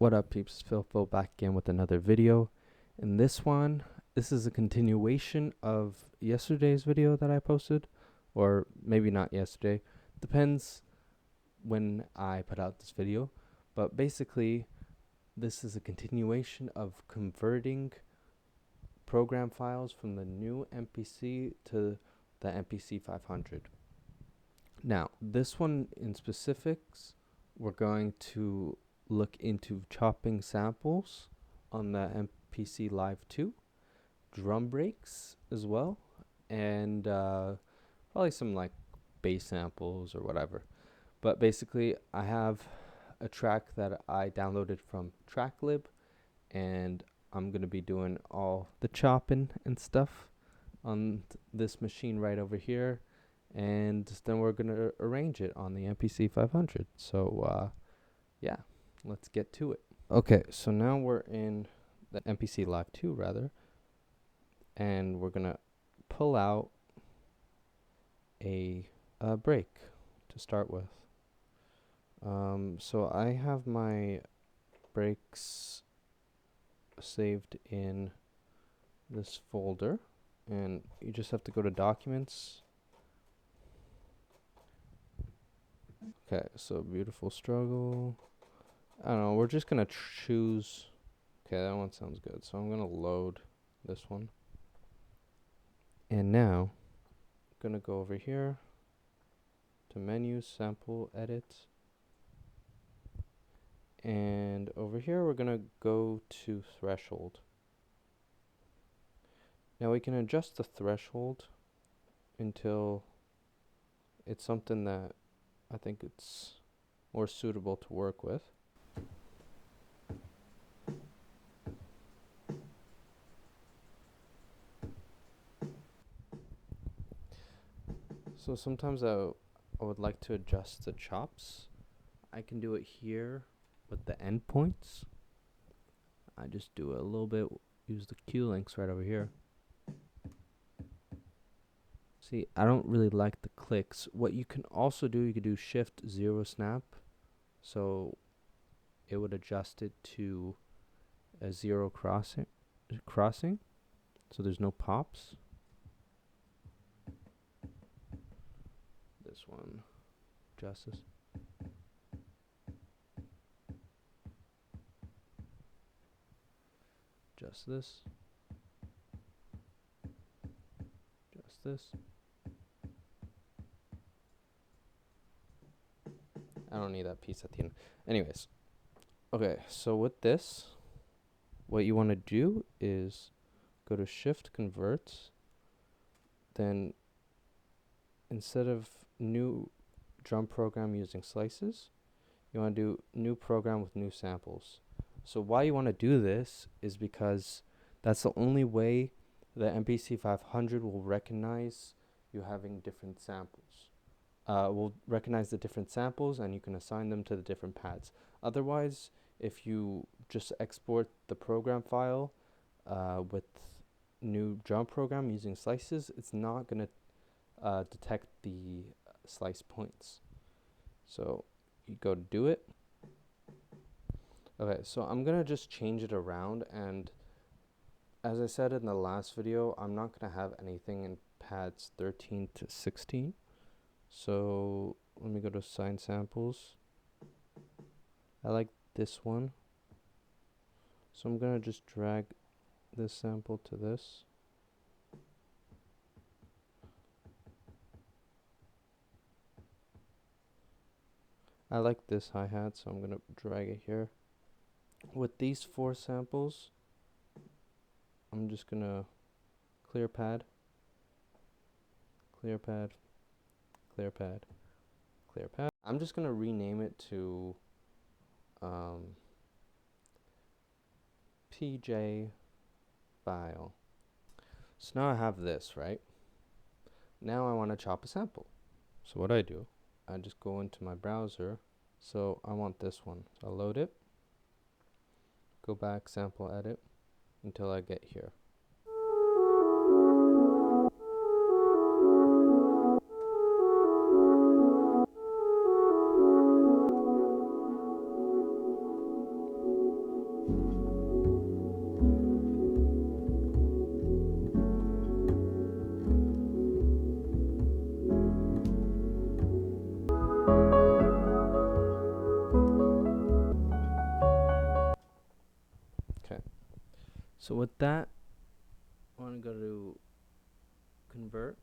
What up, peeps? Phil back again with another video. In this one, this is a continuation of yesterday's video that I posted, or maybe not yesterday. Depends when I put out this video. But basically, this is a continuation of converting program files from the new MPC to the MPC 500. Now, this one in specifics, we're going to look into chopping samples on the MPC Live II, drum breaks as well, and probably some like bass samples or whatever. But basically, I have a track that I downloaded from Tracklib, and I'm going to be doing all the chopping and stuff on this machine right over here, and then we're going to arrange it on the MPC 500. So yeah, let's get to it. Okay, so now we're in the MPC Live II rather, and we're gonna pull out a break to start with. So I have my breaks saved in this folder, and you just have to go to Documents. Okay, so Beautiful Struggle. I don't know, we're just gonna choose. Okay, that one sounds good. So I'm gonna load this one. And now, I'm gonna go over here to Menu, Sample, Edit. And over here, we're gonna go to Threshold. Now we can adjust the threshold until it's something that I think it's more suitable to work with. So sometimes I would like to adjust the chops. I can do it here with the endpoints. I just do it a little bit, use the Q links right over here. See, I don't really like the clicks. What you can also do, you could do Shift 0 snap. So it would adjust it to a 0 crossing. So there's no pops. This one, Justice. Just this. Just this. I don't need that piece at the end. Anyways, okay, so with this, what you want to do is go to Shift Convert, then instead of new drum program using slices, you want to do new program with new samples. So why you want to do this is because that's the only way the MPC 500 will recognize you having different samples. Will recognize the different samples, and you can assign them to the different pads. Otherwise, if you just export the program file with new drum program using slices, it's not going to detect the slice points. So you go to do it. Okay, so I'm gonna just change it around, and as I said in the last video, I'm not gonna have anything in pads 13 to 16. So let me go to Assign Samples. I like this one, so I'm gonna just drag this sample to this. I like this hi-hat, so I'm gonna drag it here. With these 4 samples, I'm just gonna clear pad, clear pad, clear pad, clear pad. I'm just gonna rename it to PJ file. So now I have this, right? Now I want to chop a sample. So what I do, I just go into my browser. So I want this one. So I'll load it, go back, sample, edit, until I get here. So with that, I want to go to convert,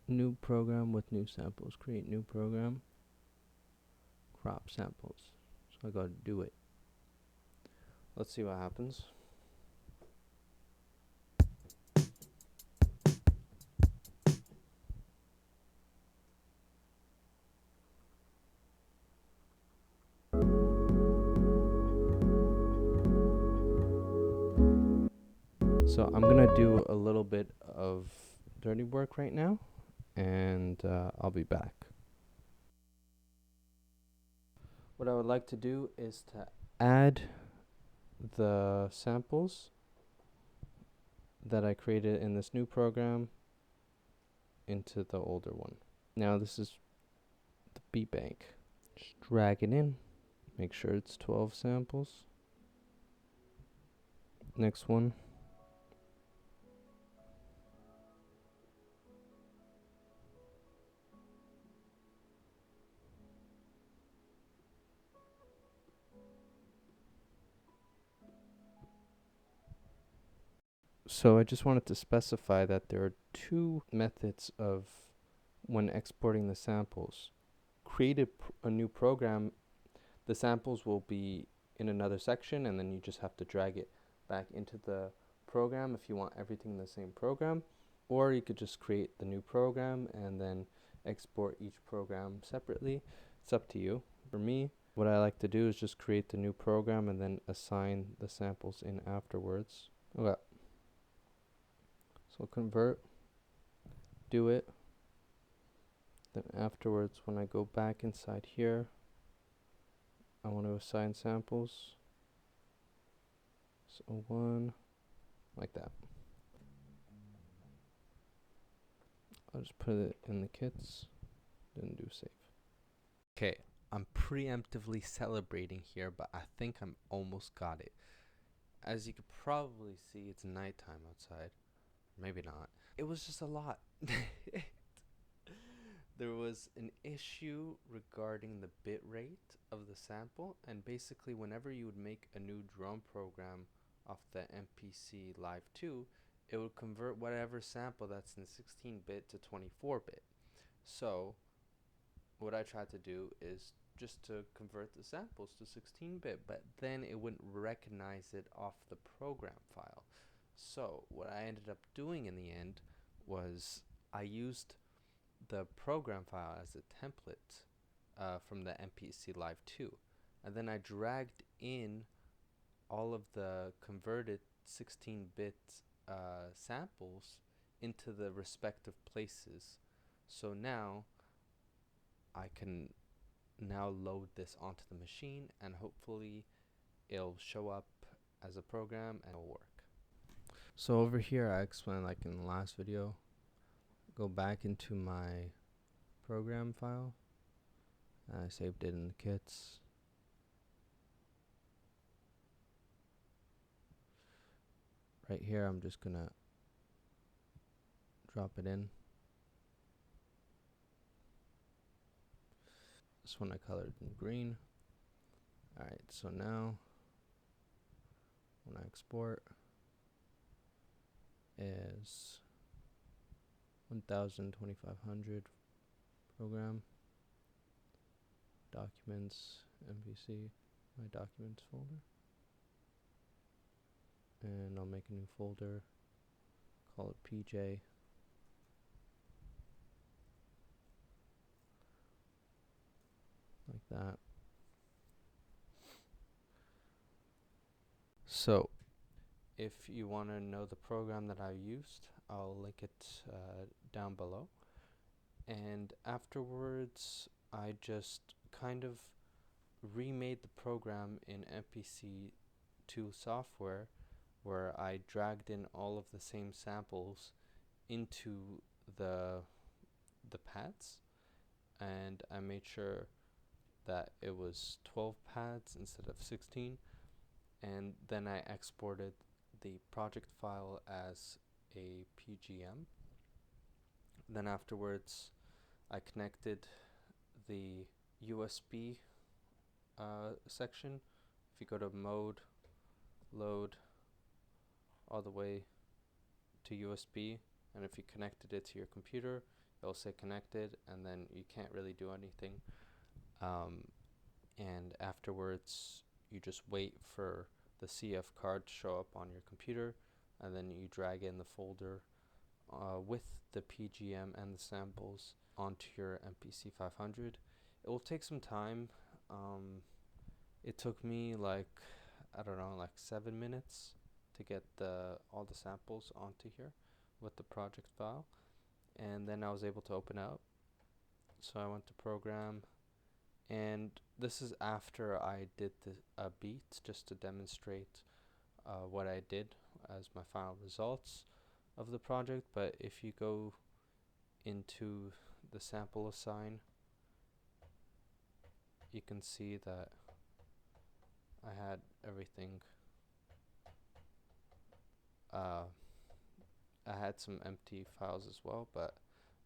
new program with new samples, create new program, crop samples. So I go to do it. Let's see what happens. So I'm gonna do a little bit of dirty work right now, and I'll be back. What I would like to do is to add the samples that I created in this new program into the older one. Now this is the beat bank. Just drag it in, make sure it's 12 samples. Next one. So I just wanted to specify that there are two methods of when exporting the samples. Create a new program, the samples will be in another section, and then you just have to drag it back into the program if you want everything in the same program. Or you could just create the new program and then export each program separately. It's up to you. For me, what I like to do is just create the new program and then assign the samples in afterwards. Okay. So convert, do it. Then afterwards, when I go back inside here, I want to assign samples. So one, like that. I'll just put it in the kits, then do save. Okay, I'm preemptively celebrating here, but I think I'm almost got it. As you could probably see, it's nighttime outside. Maybe not. It was just a lot. There was an issue regarding the bit rate of the sample, and basically whenever you would make a new drum program off the MPC Live II, it would convert whatever sample that's in 16-bit to 24-bit. So what I tried to do is just to convert the samples to 16-bit, but then it wouldn't recognize it off the program file. So what I ended up doing in the end was I used the program file as a template from the MPC Live II, and then I dragged in all of the converted 16-bit samples into the respective places. So now I can now load this onto the machine, and hopefully it'll show up as a program and it'll work. So over here I explained, like in the last video, go back into my program file. I saved it in the kits. Right here I'm just gonna drop it in. This one I colored in green. Alright, so now when I export is 1,2500 program, documents, MPC, my documents folder, and I'll make a new folder, call it PJ, like that. So if you want to know the program that I used, I'll link it down below. And afterwards I just kind of remade the program in MPC 2 software, where I dragged in all of the same samples into the pads, and I made sure that it was 12 pads instead of 16, and then I exported the project file as a PGM. Then afterwards I connected the USB section if you go to mode, load, all the way to USB, and if you connected it to your computer, it'll say connected, and then you can't really do anything. And afterwards, you just wait for the CF card to show up on your computer, and then you drag in the folder with the PGM and the samples onto your MPC 500. It will take some time. It took me like, I don't know, like 7 minutes to get all the samples onto here with the project file, and then I was able to open up. So I went to program, and this is after I did a beat just to demonstrate what I did as my final results of the project. But if you go into the sample assign, you can see that I had everything. I had some empty files as well, but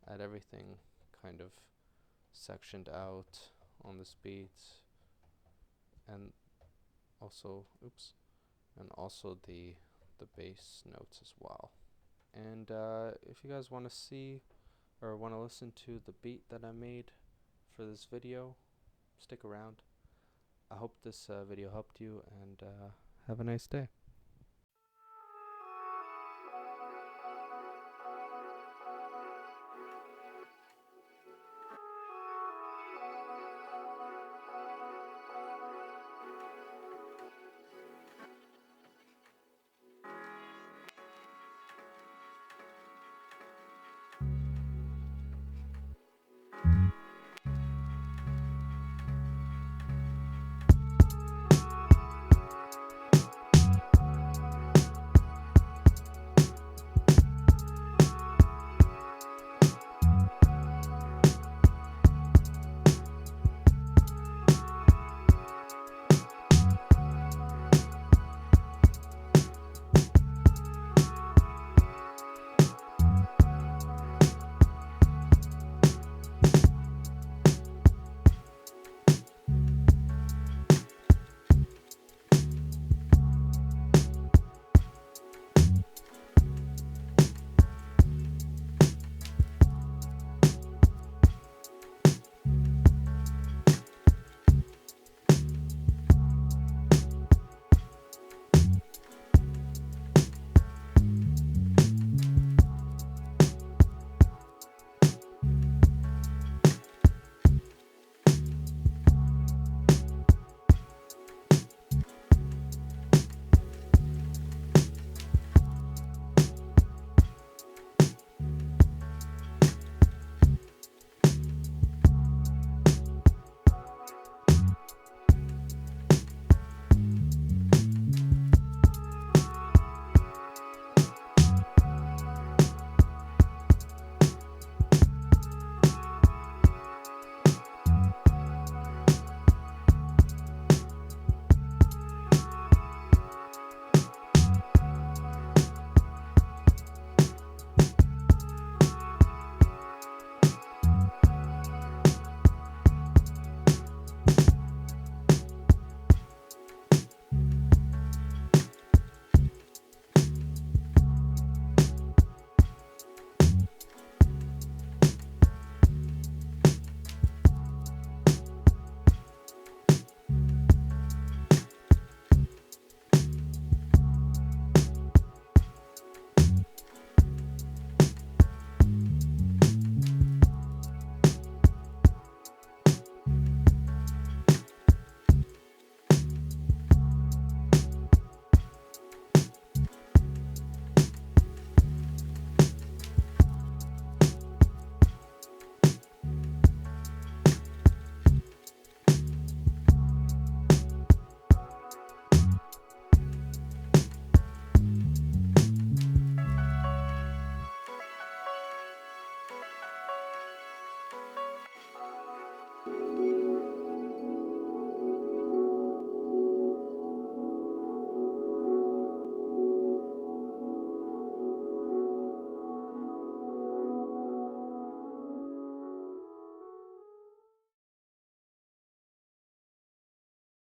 I had everything kind of sectioned out on this beat, and also the bass notes as well. And if you guys want to see or want to listen to the beat that I made for this video, stick around. I hope this video helped you, and have a nice day.